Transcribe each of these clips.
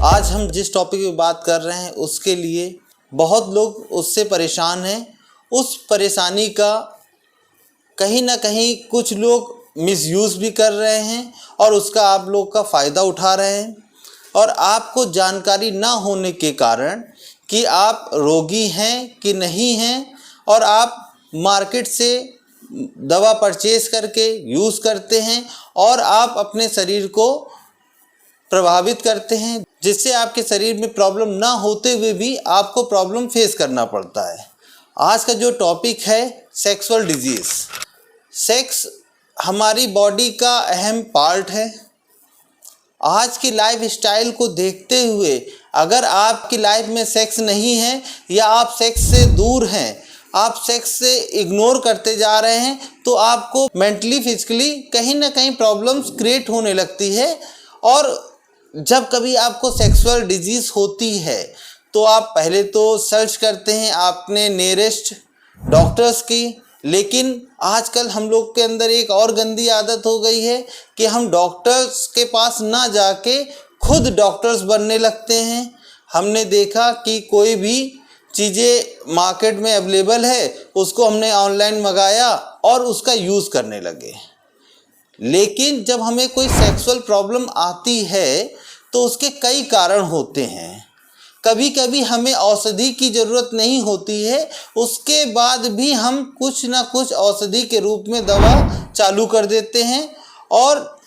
आज हम जिस टॉपिक की बात कर रहे हैं उसके लिए बहुत लोग उससे परेशान हैं। उस परेशानी का कहीं ना कहीं कुछ लोग मिसयूज़ भी कर रहे हैं और उसका आप लोग का फ़ायदा उठा रहे हैं। और आपको जानकारी ना होने के कारण कि आप रोगी हैं कि नहीं हैं और आप मार्केट से दवा परचेज़ करके यूज़ करते हैं और आप अपने शरीर को प्रभावित करते हैं, जिससे आपके शरीर में प्रॉब्लम ना होते हुए भी आपको प्रॉब्लम फेस करना पड़ता है। आज का जो टॉपिक है सेक्सुअल डिजीज़। सेक्स हमारी बॉडी का अहम पार्ट है। आज की लाइफ स्टाइल को देखते हुए अगर आपकी लाइफ में सेक्स नहीं है या आप सेक्स से दूर हैं, आप सेक्स से इग्नोर करते जा रहे हैं, तो आपको मेंटली फिजिकली कहीं ना कहीं प्रॉब्लम्स क्रिएट होने लगती है। और जब कभी आपको सेक्सुअल डिजीज़ होती है तो आप पहले तो सर्च करते हैं आपने नियरेस्ट डॉक्टर्स की, लेकिन आजकल हम लोग के अंदर एक और गंदी आदत हो गई है कि हम डॉक्टर्स के पास ना जाके खुद डॉक्टर्स बनने लगते हैं। हमने देखा कि कोई भी चीज़ें मार्केट में अवेलेबल है उसको हमने ऑनलाइन मंगाया और उसका यूज़ करने लगे। लेकिन जब हमें कोई सेक्सुअल प्रॉब्लम आती है तो उसके कई कारण होते हैं। कभी कभी हमें औषधि की ज़रूरत नहीं होती है, उसके बाद भी हम कुछ ना कुछ औषधि के रूप में दवा चालू कर देते हैं और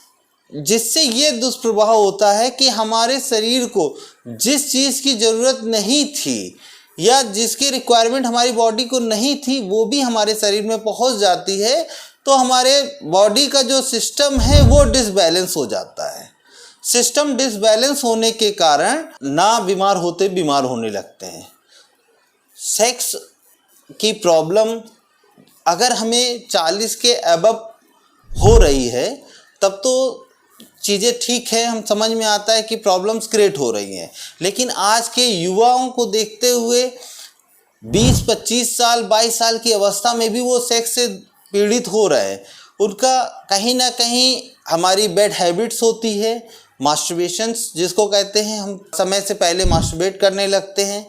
जिससे ये दुष्प्रभाव होता है कि हमारे शरीर को जिस चीज़ की ज़रूरत नहीं थी या जिसकी रिक्वायरमेंट हमारी बॉडी को नहीं थी वो भी हमारे शरीर में पहुंच जाती है, तो हमारे बॉडी का जो सिस्टम है वो डिसबैलेंस हो जाता है। सिस्टम डिसबैलेंस होने के कारण ना बीमार होते बीमार होने लगते हैं। सेक्स की प्रॉब्लम अगर हमें 40 के अबव हो रही है तब तो चीज़ें ठीक है, हम समझ में आता है कि प्रॉब्लम्स क्रिएट हो रही हैं। लेकिन आज के युवाओं को देखते हुए 20-25 साल 22 साल की अवस्था में भी वो सेक्स से पीड़ित हो रहे हैं। उनका कहीं ना कहीं हमारी बैड हैबिट्स होती है, मास्टरबेशंस जिसको कहते हैं, हम समय से पहले मास्टरबेट करने लगते हैं।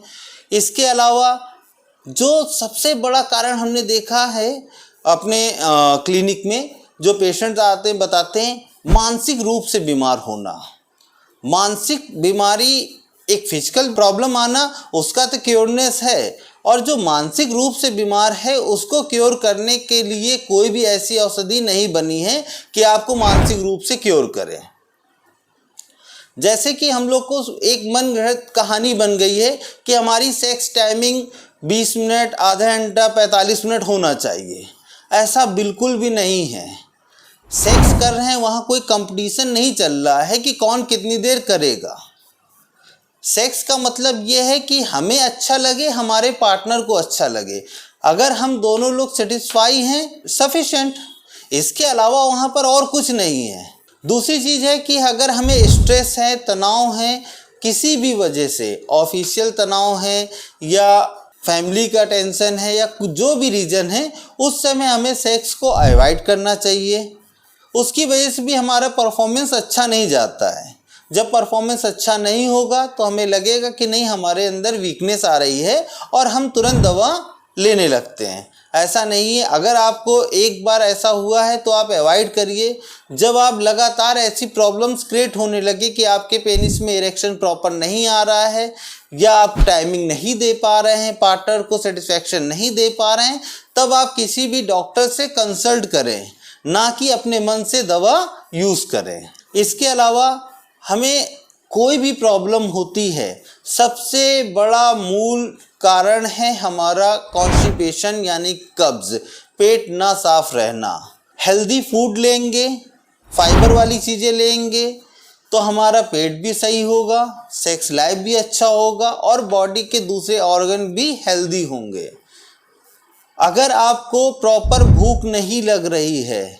इसके अलावा जो सबसे बड़ा कारण हमने देखा है अपने क्लिनिक में, जो पेशेंट्स आते हैं बताते हैं मानसिक रूप से बीमार होना। मानसिक बीमारी एक फिजिकल प्रॉब्लम आना उसका तो क्योरनेस है, और जो मानसिक रूप से बीमार है उसको क्योर करने के लिए कोई भी ऐसी औषधि नहीं बनी है कि आपको मानसिक रूप से क्योर करे। जैसे कि हम लोग को एक मनगढ़ंत कहानी बन गई है कि हमारी सेक्स टाइमिंग 20 मिनट, आधा घंटा, 45 मिनट होना चाहिए। ऐसा बिल्कुल भी नहीं है। सेक्स कर रहे हैं वहाँ कोई कंपटीशन नहीं चल रहा है कि कौन कितनी देर करेगा। सेक्स का मतलब ये है कि हमें अच्छा लगे, हमारे पार्टनर को अच्छा लगे। अगर हम दोनों लोग सेटिस्फाई हैं, सफिशेंट। इसके अलावा वहाँ पर और कुछ नहीं है। दूसरी चीज़ है कि अगर हमें स्ट्रेस है, तनाव है, किसी भी वजह से ऑफिशियल तनाव है या फैमिली का टेंशन है या जो भी रीज़न है, उस समय हमें सेक्स को अवॉइड करना चाहिए। उसकी वजह से भी हमारा परफॉर्मेंस अच्छा नहीं जाता है। जब परफॉर्मेंस अच्छा नहीं होगा तो हमें लगेगा कि नहीं, हमारे अंदर वीकनेस आ रही है और हम तुरंत दवा लेने लगते हैं। ऐसा नहीं है। अगर आपको एक बार ऐसा हुआ है तो आप अवॉइड करिए। जब आप लगातार ऐसी प्रॉब्लम्स क्रिएट होने लगे कि आपके पेनिस में इरेक्शन प्रॉपर नहीं आ रहा है या आप टाइमिंग नहीं दे पा रहे हैं, पार्टनर को सेटिस्फैक्शन नहीं दे पा रहे हैं, तब आप किसी भी डॉक्टर से कंसल्ट करें, ना कि अपने मन से दवा यूज़ करें। इसके अलावा हमें कोई भी प्रॉब्लम होती है, सबसे बड़ा मूल कारण है हमारा कॉन्स्टिपेशन यानी कब्ज़, पेट ना साफ रहना। हेल्दी फूड लेंगे, फाइबर वाली चीज़ें लेंगे तो हमारा पेट भी सही होगा, सेक्स लाइफ भी अच्छा होगा और बॉडी के दूसरे ऑर्गन भी हेल्दी होंगे। अगर आपको प्रॉपर भूख नहीं लग रही है,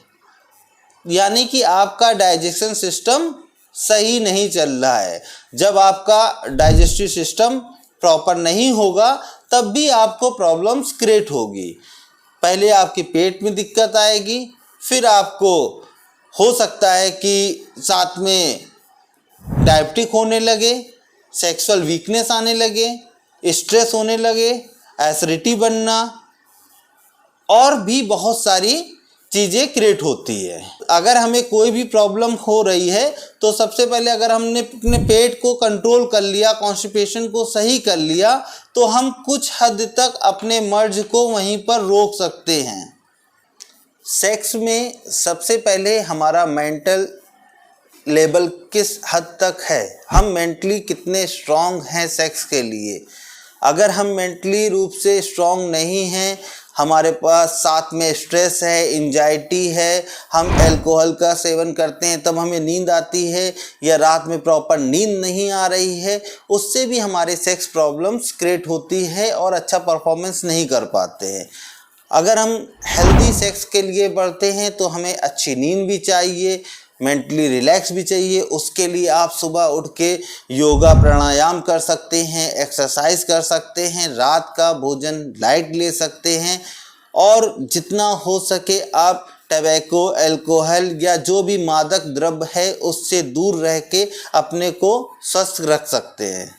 यानी कि आपका डाइजेशन सिस्टम सही नहीं चल रहा है, जब आपका डाइजेस्टिव सिस्टम प्रॉपर नहीं होगा तब भी आपको प्रॉब्लम्स क्रिएट होगी। पहले आपके पेट में दिक्कत आएगी, फिर आपको हो सकता है कि साथ में डायबिटिक होने लगे, सेक्सुअल वीकनेस आने लगे, स्ट्रेस होने लगे, एसिडिटी बनना और भी बहुत सारी चीज़ें क्रिएट होती है। अगर हमें कोई भी प्रॉब्लम हो रही है तो सबसे पहले अगर हमने अपने पेट को कंट्रोल कर लिया, कॉन्स्टिपेशन को सही कर लिया, तो हम कुछ हद तक अपने मर्ज को वहीं पर रोक सकते हैं। सेक्स में सबसे पहले हमारा मेंटल लेवल किस हद तक है, हम मेंटली कितने स्ट्रांग हैं सेक्स के लिए। अगर हम मेंटली रूप से स्ट्रांग नहीं हैं, हमारे पास साथ में स्ट्रेस है, एंजाइटी है, हम अल्कोहल का सेवन करते हैं तब हमें नींद आती है, या रात में प्रॉपर नींद नहीं आ रही है, उससे भी हमारे सेक्स प्रॉब्लम्स क्रिएट होती है और अच्छा परफॉर्मेंस नहीं कर पाते हैं। अगर हम हेल्दी सेक्स के लिए बढ़ते हैं तो हमें अच्छी नींद भी चाहिए, मेंटली रिलैक्स भी चाहिए। उसके लिए आप सुबह उठ के योगा प्राणायाम कर सकते हैं, एक्सरसाइज कर सकते हैं, रात का भोजन लाइट ले सकते हैं, और जितना हो सके आप टबैको, अल्कोहल या जो भी मादक द्रव्य है उससे दूर रह के अपने को स्वस्थ रख सकते हैं।